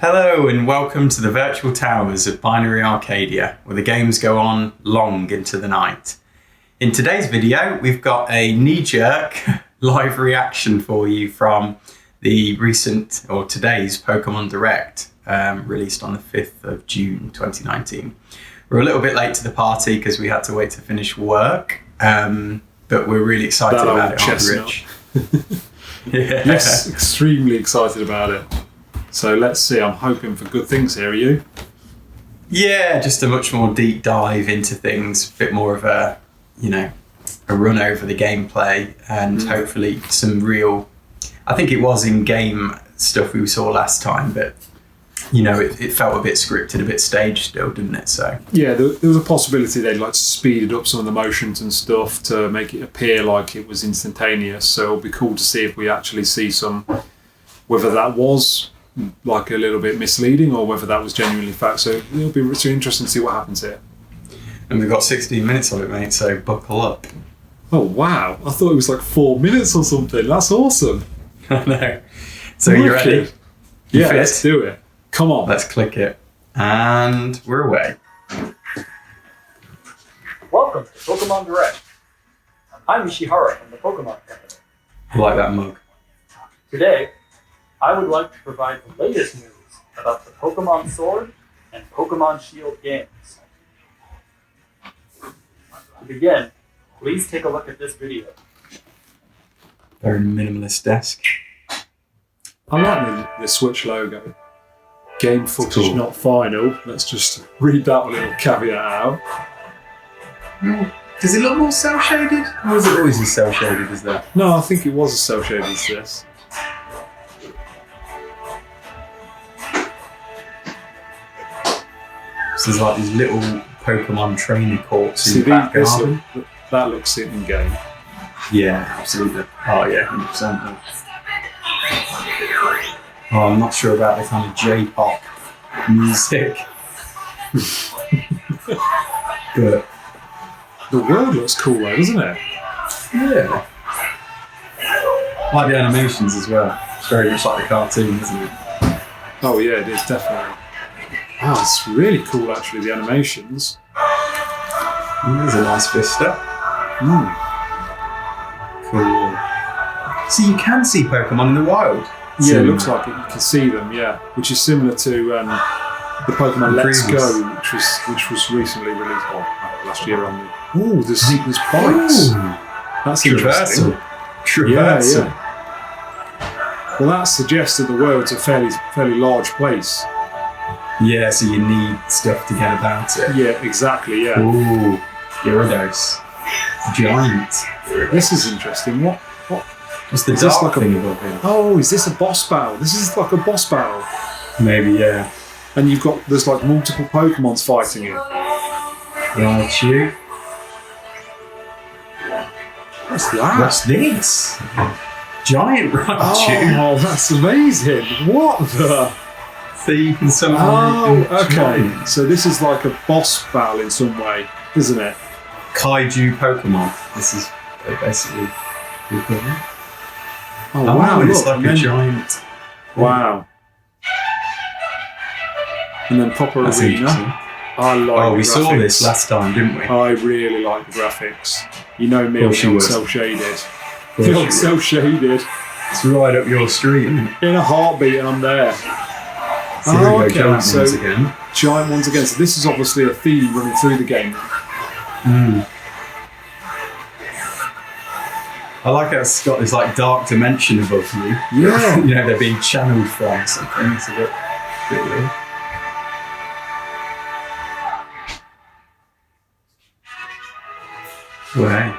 Hello and welcome to the virtual towers of Binary Arcadia, where the games go on long into the night. In today's video, we've got a knee-jerk live reaction for you from the recent, or today's, Pokemon Direct, released on the 5th of June 2019. We're a little bit late to the party because we had to wait to finish work, but we're really excited about it, aren't we, Rich? Yeah. Yes, extremely excited about it. So let's see, I'm hoping for good things here, are you? Yeah, just a much more deep dive into things, a bit more of a run over the gameplay and hopefully some real, I think it was in-game stuff we saw last time, but it felt a bit scripted, a bit staged still, didn't it? So yeah, there was a possibility they'd like to speed up some of the motions and stuff to make it appear like it was instantaneous. So it'll be cool to see if we actually see whether that was like a little bit misleading or whether that was genuinely fact. So it'll be really interesting to see what happens here. And we've got 16 minutes of it, mate, so buckle up. Oh wow, I thought it was like 4 minutes or something. That's awesome. I know. So you ready? Yeah, let's do it. Come on. Let's click it. And we're away. Welcome to Pokemon Direct. I'm Ishihara from the Pokemon Company. I like that mug. Today, I would like to provide the latest news about the Pokemon Sword and Pokemon Shield games. To begin, please take a look at this video. Very minimalist desk. I like the Switch logo. Game footage not final. Let's just read that little caveat out. Does it look more cel-shaded? Or is it always as cel-shaded as that? No, I think it was as cel-shaded as this. So there's like these little Pokemon training courts in the back garden. That looks in game. Yeah, absolutely. Oh yeah, 100%. Oh, I'm not sure about the kind of J-pop music. But the world looks cool though, doesn't it? Yeah. I like the animations as well. It's very much like the cartoon, isn't it? Oh yeah, it is, definitely. Wow, it's really cool actually, the animations. There's a nice vista. Cool. So you can see Pokemon in the wild. Yeah, it looks like it. You can see them, yeah. Which is similar to the Pokemon Let's Go, which was recently released, last year on the... Oh, there's bikes. That's interesting. Traversal. Yeah. Well, that suggests that the world's a fairly large place. Yeah, so you need stuff to get about it. Yeah, exactly, yeah. Ooh, Gyarados. Giant. This is interesting. What's the is dark like thing above him? Oh, is this a boss battle? This is like a boss battle. Maybe, yeah. And there's like multiple Pokemons fighting it. Raichu. What's that? What's this? Giant Raichu. Oh, that's amazing. What the? So you can somehow... Oh, okay. So this is like a boss battle in some way, isn't it? Kaiju Pokemon. This is basically the equivalent. Oh, wow. It's like a giant... Wow. And then proper That's arena. I like the we graphics. saw this last time, didn't we? I really like the graphics. You know me, I'm cel-shaded. Cel-shaded. It's right up your street, isn't it? In a heartbeat and I'm there. So here we go, giant ones again. Giant ones again. So this is obviously a theme running through the game. I like how it's got this like dark dimension above you. Yeah. They're being channeled from something. It's a bit weird. Way.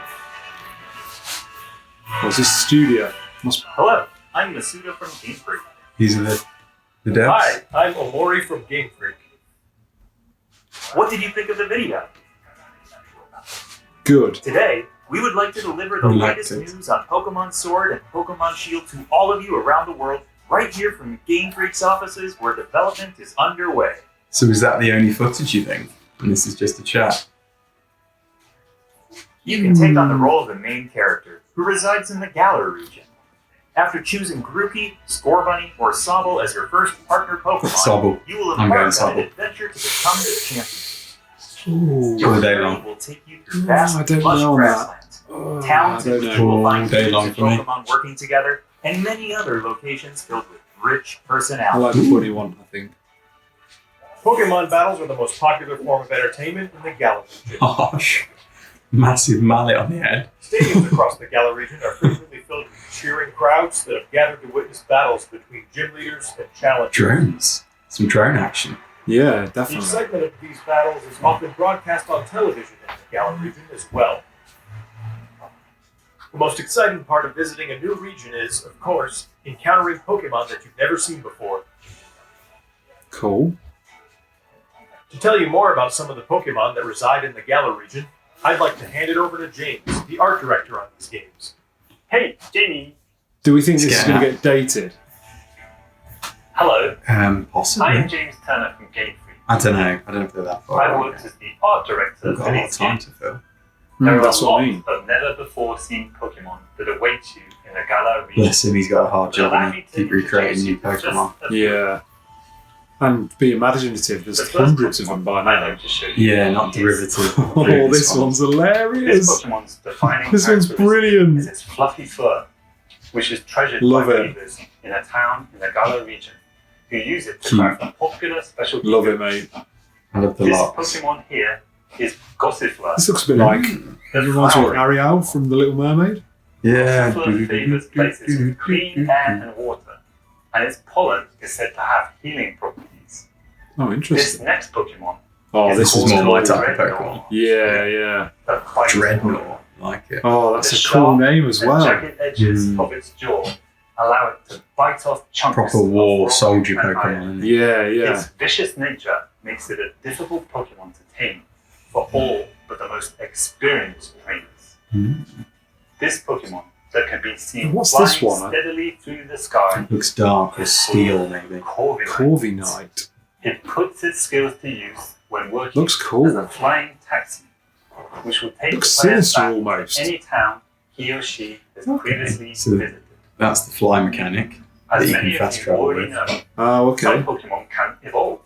What's this studio? Hello, I'm Masuda from Game Freak. These are the devs? Hi, I'm Omori from Game Freak. What did you think of the video? Good. Today, we would like to deliver the latest news on Pokemon Sword and Pokemon Shield to all of you around the world, right here from Game Freak's offices where development is underway. So is that the only footage you think? And this is just a chat? You can take on the role of the main character, who resides in the Galar region. After choosing Grookey, Scorbunny, or Sobble as your first partner Pokemon, Sobble. you will I'm going embark on an Sobble. adventure to become the champion. Ooh. Your All day journey long. will take you through vast, I don't lush know on grasslands, Oh, towns I in don't which know. you will All find day teams long of for me. Pokemon working together, and many other locations filled with rich I personality. like the bunny one, I think. Pokemon battles are the most popular form of entertainment in the Galar region. Gosh. Massive mallet on the head. Stadiums across the Galar region are frequently filled with cheering crowds that have gathered to witness battles between gym leaders and challengers. Drones. Some drone action. Yeah, Each definitely. segment of these battles is often broadcast on television in the Galar region as well. The most exciting part of visiting a new region is, of course, encountering Pokemon that you've never seen before. Cool. To tell you more about some of the Pokemon that reside in the Galar region, I'd like to hand it over to James, the art director on these games. Hey, Jamie. Do we think this is Yeah. going to get dated? Hello. I Possibly. am James Turner from Game Freak. I don't know. I don't know if they're that far. I away. worked as the art director We've for got a lot of these time games. to fill. There are That's a what lot I mean. of never-before-seen Pokemon that await you in the Galar region. Bless him, he's got a hard job Allow and me he to keep recreating new introduce you to Pokemon. just a few. Yeah. And be imaginative, The there's first hundreds of them Pokemon by I'd now. like to show you Yeah, not is- derivative. Oh, this one's This hilarious. Pokemon's defining This one's characteristic brilliant. is its fluffy fur, which is treasured Love by it. weavers in a town in the Galar region, who use it to Cute. craft a popular specialty. Love it, goods. mate. I love the This locks. Pokemon here is Gossifleur. This looks a bit like, The it reminds me of flowering Ariel from The Little Mermaid. Yeah. Gossifleur favours places with clean air and water, and its pollen is said to have healing properties. Oh, This interesting. next Pokemon Oh, is this This is is more my cool. type of Pokemon. Yeah, yeah. the fights Dreadnought. Like it. Oh, that's The a cool sharp name as and well. jagged edges Mm. of its jaw allow it to bite off chunks Proper of war rock soldier and iron. Pokemon, isn't it? Yeah, yeah. Its vicious nature makes it a difficult Pokemon to tame for all but the most experienced trainers. Mm. This Pokemon that can be seen What's flying this one? steadily through the sky Looks dark or steel, maybe. Corviknight. Corviknight. It puts its skills to use when working Looks as a cool. flying taxi, which will take Looks the players sinister back almost. to any town he or she has Okay. previously So- visited. That's the fly mechanic that As you many can of fast you travel already with. know, Oh, some okay. Pokemon can evolve,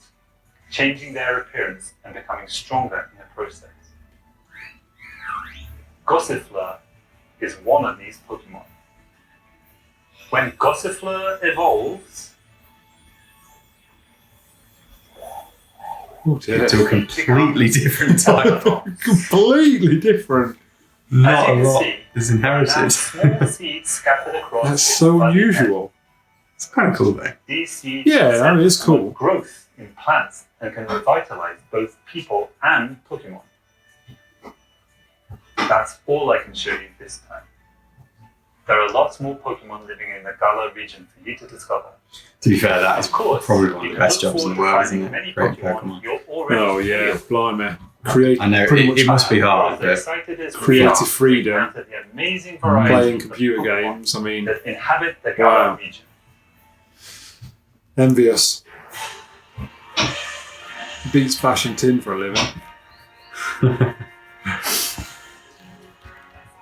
changing their appearance and becoming stronger in the process. Gossifleur is one of these Pokemon. When Gossifleur evolves, Oh, dear. To a completely different type. Completely different. Not a as you can lot see, is there are now inherited. small seeds scattered across That's its so body. unusual. It's kind of cool though. These seeds Yeah, represent it's cool. growth in plants and can revitalize both people and Pokemon. That's all I can show you this time. There are lots more Pokemon living in the Galar region for you to discover. To be fair, that is Of course, probably one of you the can best look jobs in the forward to world, finding isn't many it? Great Pokemon Pokemon. you're already Oh, yeah. familiar with. Blimey. Create I know, pretty it much must be hard, As but excited as we creative are to freedom, encounter the amazing variety playing of computer Pokemon games. I mean, that inhabit the Galar Wow. region. envious. Beats bashing tin for a living.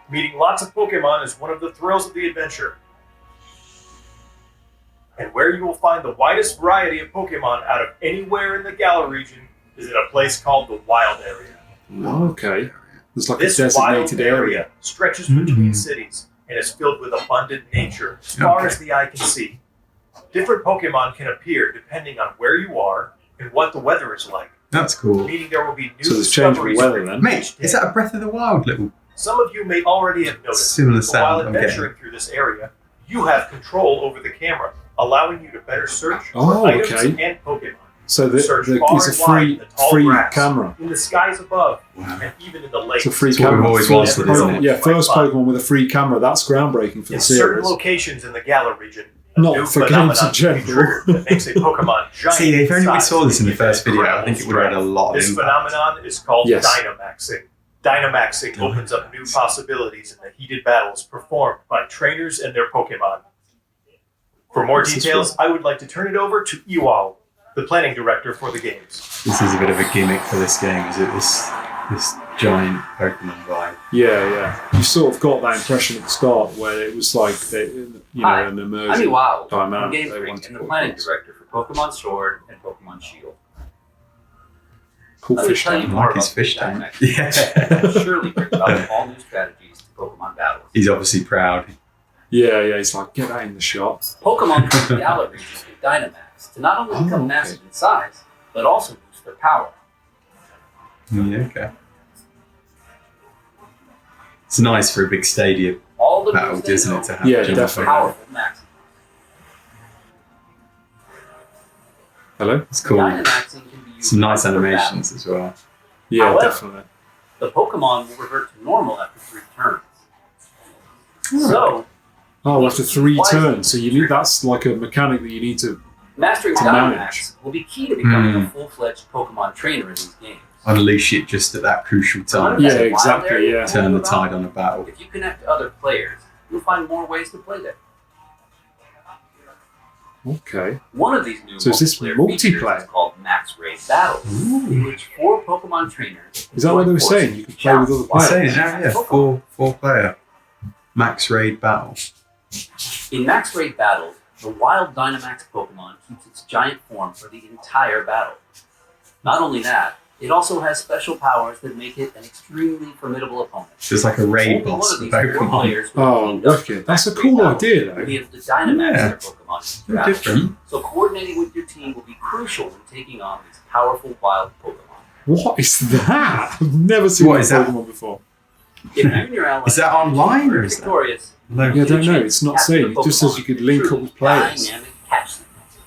Meeting lots of Pokemon is one of the thrills of the adventure. And where you will find the widest variety of Pokemon out of anywhere in the Galar region is in a place called the Wild Area. Oh, okay. There's like This a wild designated area stretches between cities and is filled with abundant nature as far Okay. as the eye can see. Different Pokemon can appear depending on where you are and what the weather is like, That's cool. meaning there will be new So there's changeable discoveries weather for then? each Mate, day. is that a Breath of the Wild little Some of you may already have noticed similar that while sound I'm getting? adventuring through this area, you have control over the camera, allowing you to better search Oh, for items okay. and Pokemon. So Search far it's a and wide in the tall free grass, camera. in the skies above, Wow. and even in the lakes. It's a free It's what camera. we've always First wanted, isn't Pokemon- it? Yeah, first Pokemon with a free camera. That's groundbreaking for In the certain series. locations in the Galar region, a Not new for games phenomenon in can be general. triggered that makes a Pokemon giant. See, if only we size saw this in the and first video, I incredible think it would have had a strength. lot of This impact. phenomenon is called Yes. Dynamaxing. Dynamaxing opens up new possibilities in the heated battles performed by trainers and their Pokemon. For more This is details, I would like to turn it over to Iwao, the planning director for the games. This is a bit of a gimmick for this game, is it? This giant Pokemon vibe. Yeah. You sort of got that impression at the start where it was like, an emerging Wow. dynamic. I'm Game they Freak wanted and to the put planning across. director for Pokemon Sword and Pokemon Shield. Cool Let me fish tell you tank. more Like his about fish the tank. Dynamax. Yeah. Surely bring about all new strategies to Pokemon battles. He's obviously proud. Yeah, he's like, get that in the shot. Pokemon from the Galar region get Dynamax to not only become okay. massive in size, but also boost their power. Yeah, okay. It's nice for a big stadium All the battle, moves they isn't know it, to have Yeah, jump definitely. around. powerful maximum. Hello? It's cool. Dynamaxing can be used Some nice for battle. animations as well. Yeah, However- definitely. The Pokemon will revert to normal after 3 turns. So, Oh, after 3 Why is turns. So you need that's like a mechanic that you need to. mastering To Dynamax manage. will be key to becoming Hmm. a full-fledged Pokemon trainer in these games. Unleash it just at that crucial time. Yeah, As a wild exactly, area yeah. to Turn the move tide about, on a battle. If you connect to other players, you'll find more ways to play there. Okay. One of these new So is this multiplayer features multiplayer? is called Max Raid Battles, in which 4 Pokemon trainers. Is that what they were join saying? You forces could play with to other I'm challenge saying players? now, yeah, four player max raid battle. In Max Raid Battles, the wild Dynamax Pokemon keeps its giant form for the entire battle. Not only that, it also has special powers that make it an extremely formidable opponent. So it's like a raid Only one boss of for these 4 Pokemon. players will Oh, team up wicked. in That's a Max cool Raid Battles idea, will though. be able to Dynamax Yeah. their Pokemon in They're battle. different. So coordinating with your team will be crucial when taking on these powerful wild Pokemon. What is that? I've never seen What that is that? Pokemon before. If you and your allies Is that online or is that- victorious, No. Yeah, I don't know. It's not saying. It just says you could link up with players. Dynamic catch signals.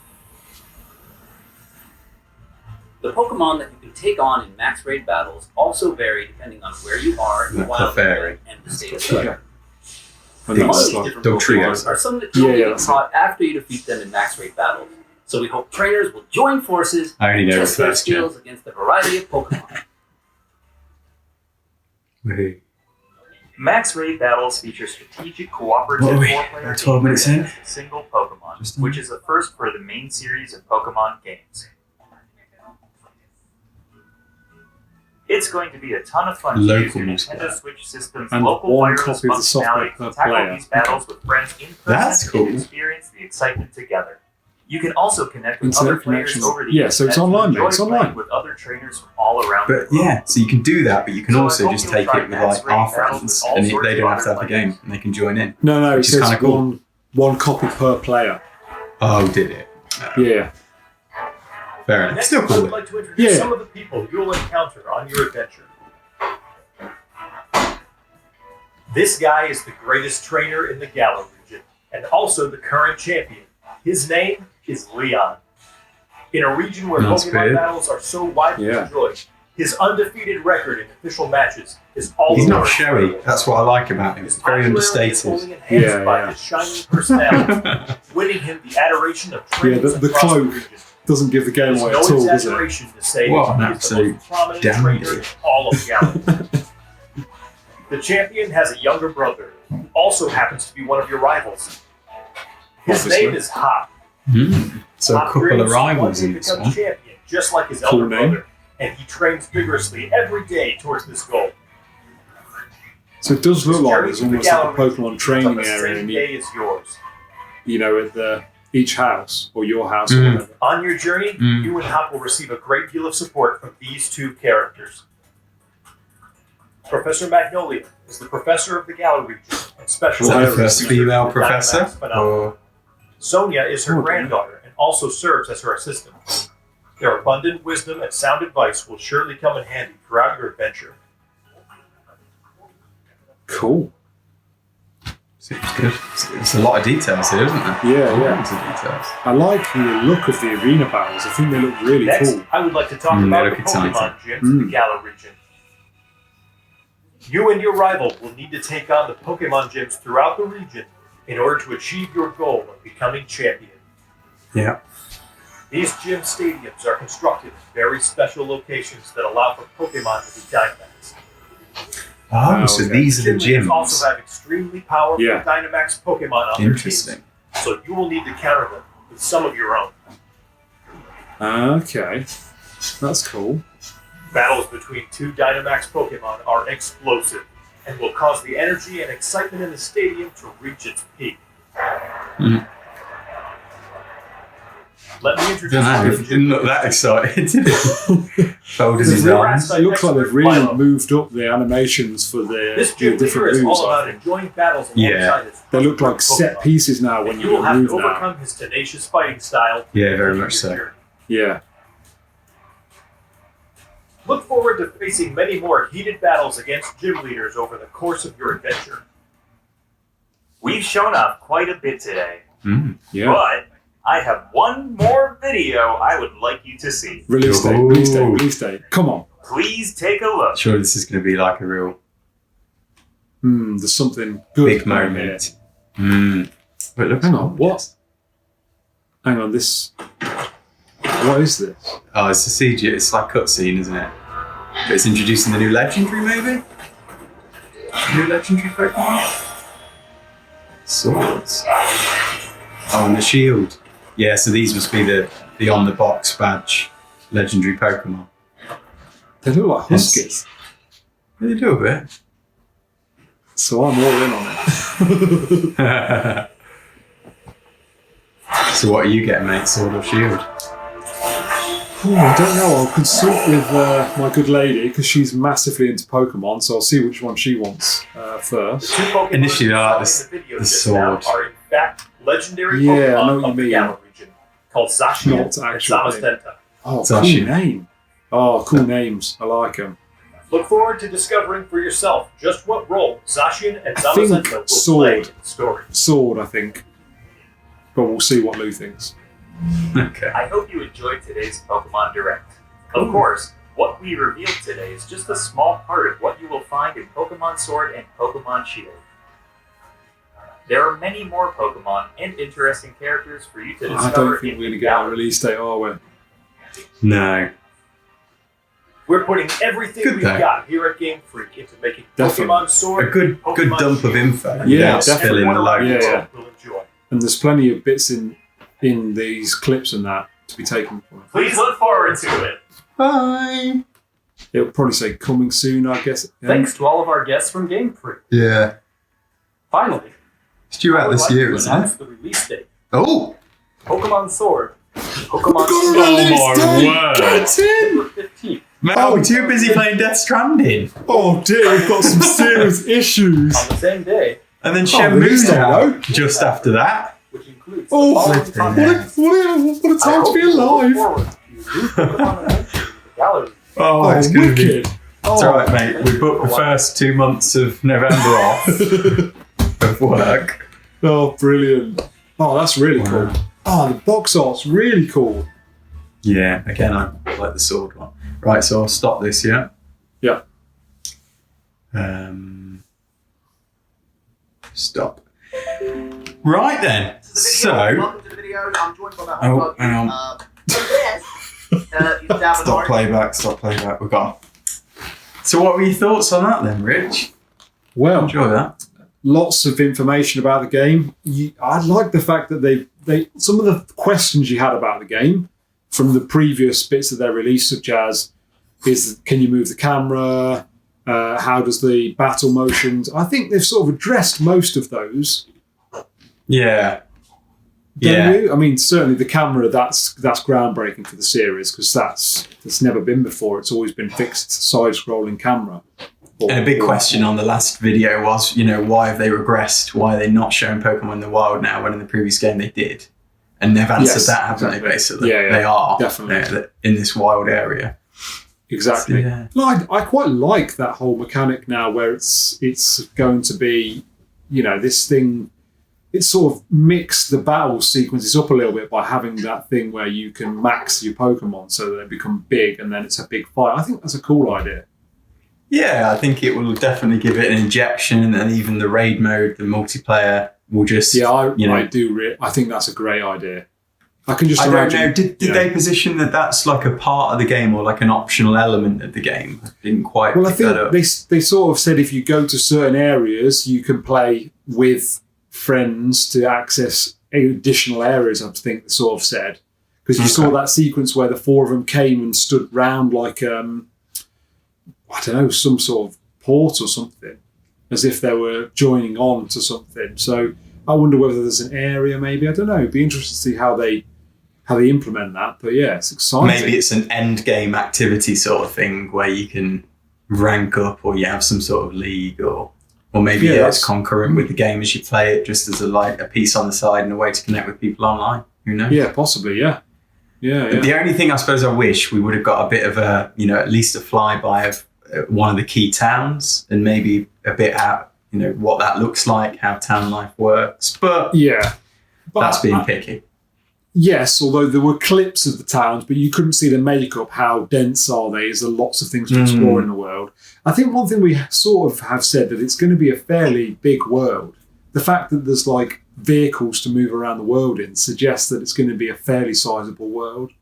The Pokemon that you can take on in Max Raid battles also vary depending on where you are in the Like wild Clefairy. area and the state of play. Okay. And Yeah. Some of that's these like, different Dog Pokemon trios. are some that can only Yeah, get that's caught after you defeat them in Max Raid battles. So we hope trainers will join forces I only and know the test their first gen. skills against a variety of Pokemon. Woohoo. Max Raid Battles feature strategic cooperative What are we? 4-player About 12 minutes in? as a single Pokemon, Just in? which is a first for the main series of Pokemon games. It's going to be a ton of fun to use Local your multiplayer. Nintendo Switch system's And local one wireless copy of the software functionality per to tackle player. these battles with friends in person That's cool. and experience the excitement together. You can also connect with Internet other players connections. over the Yeah, so it's internet to online, mate. enjoy It's playing online. with other trainers from all around But the world. yeah, so you can do that, but you can So I also hope just you'll take try it with Max like Raid our battles friends, with all and sorts they of don't have to other have the game, players. and they can join in. no, it Which is says kinda cool. one copy per player. Oh, did it? Yeah. Fair enough. Next, Still I cool. would like to introduce Yeah. some of the people you'll encounter on your adventure. This guy is the greatest trainer in the Galar region, and also the current champion. His name is Leon. In a region where Nice Pokemon beard. battles are so widely Yeah. enjoyed, his undefeated record in official matches is all He's the not more showy. incredible. That's what I like about him. His He's very popularity is understated. only enhanced Yeah, by yeah. his shining personality, winning him the adoration of trainers the across cloak the region. Doesn't give the game There's away no at all, does it? exaggeration to say What that an he is the absolute most prominent dandy. trainer in all of Galar. The champion has a younger brother who also happens to be one of your rivals. His Obviously. name is Hop. So a Hop couple dreams of to rivals one day in this become one. champion, just like his Cool elder name. brother, and he trains vigorously every day towards this goal. So it does look His like journey there's to the almost like a Galar region Pokemon is training on the area, same and day as yours. at each house or your house or Mm. whatever. On your journey, Mm. you and Hop will receive a great deal of support from these two characters. Professor Magnolia is the professor of the Galar region and Is that the specializes in first research female into professor? Dynamax phenomena. Or Sonia is her Oh, okay. granddaughter and also serves as her assistant. Their abundant wisdom and sound advice will surely come in handy throughout your adventure. Cool. seems good. It's a lot of details here, isn't there? Yeah, yeah. Loads of details. I like the look of the arena battles. I think they look really Next, cool. I would like to talk They about look the exciting. Pokemon gyms in the Galar region. You and your rival will need to take on the Pokemon gyms throughout the region in order to achieve your goal of becoming champion. Yeah. These gym stadiums are constructed in very special locations that allow for Pokemon to be Dynamaxed. Oh, Oh, so okay. these are the Gym leaders gyms. also have extremely powerful Yeah. Dynamax Pokemon on their Interesting. teams, so you will need to counter them with some of your own. Okay. That's cool. Battles between two Dynamax Pokemon are explosive and will cause the energy and excitement in the stadium to reach its peak. Let me introduce you to didn't look that excited, did it? Folded his arms. It looks like they've really moved up the animations for their This gym different leader is moves. all about enjoying battles alongside his They look like Pokemon. set pieces now when And you you will have move to now. overcome his tenacious fighting style. Yeah, very to much your so. journey. Yeah. Look forward to facing many more heated battles against gym leaders over the course of your adventure. We've shown off quite a bit today, Yeah. but I have one more video I would like you to see. Release date, release date, release date. Come on. Please take a look. Sure, this is going to be like a real There's something good big going moment. here. But look, Hang on, what? Hang on, this. What is this? Oh, it's a CG. It's like cutscene, isn't it? But it's introducing the new legendary, maybe. New legendary Pokemon. Swords. Oh, and the shield. Yeah, so these must be the on the box badge legendary Pokemon. They look like huskies. Yeah, they do a bit. So I'm all in on it. So what are you getting, mate? Sword or shield? I don't know. I'll consult with my good lady because she's massively into Pokemon, so I'll see which one she wants The first. two Pokemon Initially, I like you the saw in the video the just now sword. are in fact legendary Yeah, I Pokemon know what you of the mean. Galar region called Zacian Not and actual name. Zamazenta. Oh, Zacian. cool name. Oh, cool names. I like them. Look forward to discovering for yourself just what role Zacian and I think Zamazenta will sword. play in the story. Sword, I think. But we'll see what Lou thinks. Okay. I hope you enjoyed today's Pokemon Direct. Of course, what we revealed today is just a small part of what you will find in Pokemon Sword and Pokemon Shield. There are many more Pokemon and interesting characters for you to I discover don't think in we're going to the get our gallery. release date, are we? No. We're putting everything Good we've though. got here at Game Freak into making Definitely. Pokemon A Sword good Pokemon dump of Shield. info. Yeah, without definitely. spilling a load. Yeah, yeah. Will enjoy. And there's plenty of bits in these clips and that to be taken from. Please look forward to it. Bye. It'll probably say coming soon, I guess. Yeah. Thanks to all of our guests from Game Freak. Yeah. Finally, It's due I out would this like year, to isn't announce it? the release date. Oh! Pokemon Sword, Pokemon word! September 15th. Man, we're too busy playing Death Stranding. Oh dear, we've got some serious issues. On the same day, And then release Shenmue's date, out just after that. which includes Oh, the following content. what a I time to hope be you look alive. forward to new Pokemon adventures in the gallery. Oh, it's going to be... wicked. It's alright, mate. We booked the first 2 months of November off of work. Oh, brilliant. Oh, that's really cool. Oh, the box art's really cool. Yeah, again, I like the sword one. Right, so I'll stop this, yeah? Yeah. Stop. Right then. So, Welcome to the video. I'm joined by my Oh, hot hang on. Stop playback. We're gone. So, what were your thoughts on that then, Rich? Well, Enjoy that. lots of information about the game. I like the fact that they some of the questions you had about the game from the previous bits that they released, such as can you move the camera? How does the battle motions? I think they've sort of addressed most of those. Yeah. Don't Yeah. you? I mean, certainly the camera, that's groundbreaking for the series because that's never been before. It's always been fixed side-scrolling camera. And a big question on the last video was, why have they regressed? Why are they not showing Pokemon in the wild now when in the previous game they did? And they've answered Yes, that, haven't exactly. they, basically? Yeah, They are. definitely. They're in this wild area. Exactly. So, yeah. No, I quite like that whole mechanic now where it's going to be, this thing. It's sort of mixed the battle sequences up a little bit by having that thing where you can max your Pokemon so that they become big and then it's a big fight. I think that's a cool idea. Yeah, I think it will definitely give it an injection, and even the raid mode, the multiplayer, will just... Yeah, I think that's a great idea. I can just I don't imagine. know, did they position that that's like a part of the game or like an optional element of the game? I didn't quite Well, I pick that think up. they sort of said if you go to certain areas, you can play with friends to access additional areas, I think they sort of said. Because you saw that sequence where the four of them came and stood round like I don't know, some sort of port or something, as if they were joining on to something. So I wonder whether there's an area, maybe. I don't know. It'd be interesting to see how they implement that. But yeah, it's exciting. Maybe it's an end game activity sort of thing where you can rank up, or you have some sort of league, or maybe it's concurrent with the game as you play it, just as a piece on the side and a way to connect with people online. Who knows? Yeah, possibly. Yeah. The only thing I suppose I wish we would have got a bit of a, at least a flyby of one of the key towns, and maybe a bit out, what that looks like, how town life works. But that's being picky. Yes, although there were clips of the towns, but you couldn't see the makeup. How dense are they? Is there lots of things to explore in the world? I think one thing we sort of have said that it's going to be a fairly big world. The fact that there's like vehicles to move around the world in suggests that it's going to be a fairly sizable world.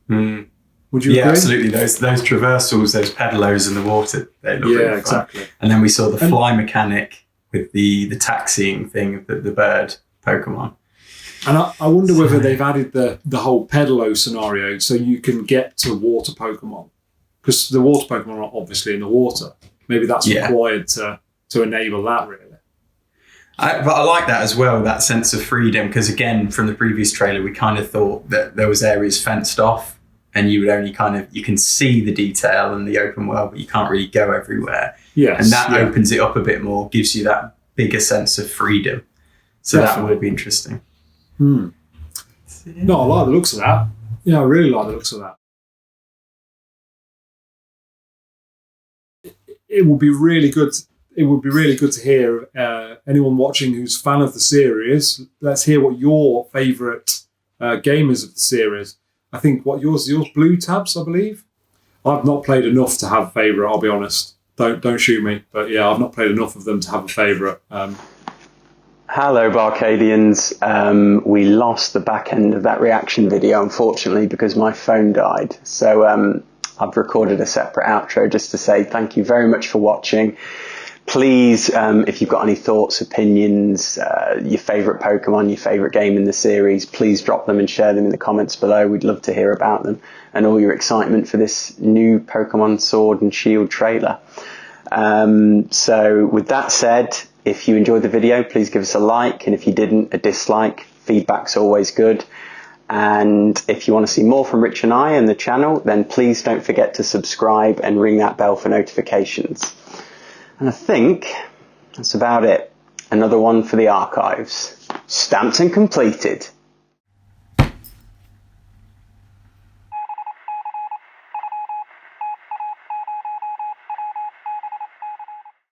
Would you agree? Yeah, absolutely. Those traversals, those pedalos in the water, they look really fun. Exactly. And then we saw the fly mechanic with the taxiing thing of the bird Pokemon. And I wonder whether they've added the whole pedalo scenario so you can get to water Pokemon. Because the water Pokemon are obviously in the water. Maybe that's required to enable that, really. But I like that as well, that sense of freedom, because again, from the previous trailer, we kind of thought that there was areas fenced off and you would only you can see the detail in the open world, but you can't really go everywhere. Yes. And that opens it up a bit more, gives you that bigger sense of freedom. So that will be interesting. No, I like the looks of that. Yeah, I really like the looks of that. It would be really good. It would be really good to hear anyone watching who's a fan of the series. Let's hear what your favourite game is of the series. I think yours Blue Tabs, I believe. I've not played enough to have a favourite. I'll be honest. Don't shoot me, but yeah, I've not played enough of them to have a favourite. Hello, Barcadians. We lost the back end of that reaction video, unfortunately, because my phone died. So I've recorded a separate outro just to say thank you very much for watching. Please, if you've got any thoughts, opinions, your favourite Pokemon, your favourite game in the series, please drop them and share them in the comments below. We'd love to hear about them and all your excitement for this new Pokemon Sword and Shield trailer. So with that said, if you enjoyed the video, please give us a like, and if you didn't, a dislike. Feedback's always good. And if you want to see more from Rich and I and the channel, then please don't forget to subscribe and ring that bell for notifications. And I think that's about it. Another one for the archives. Stamped and completed.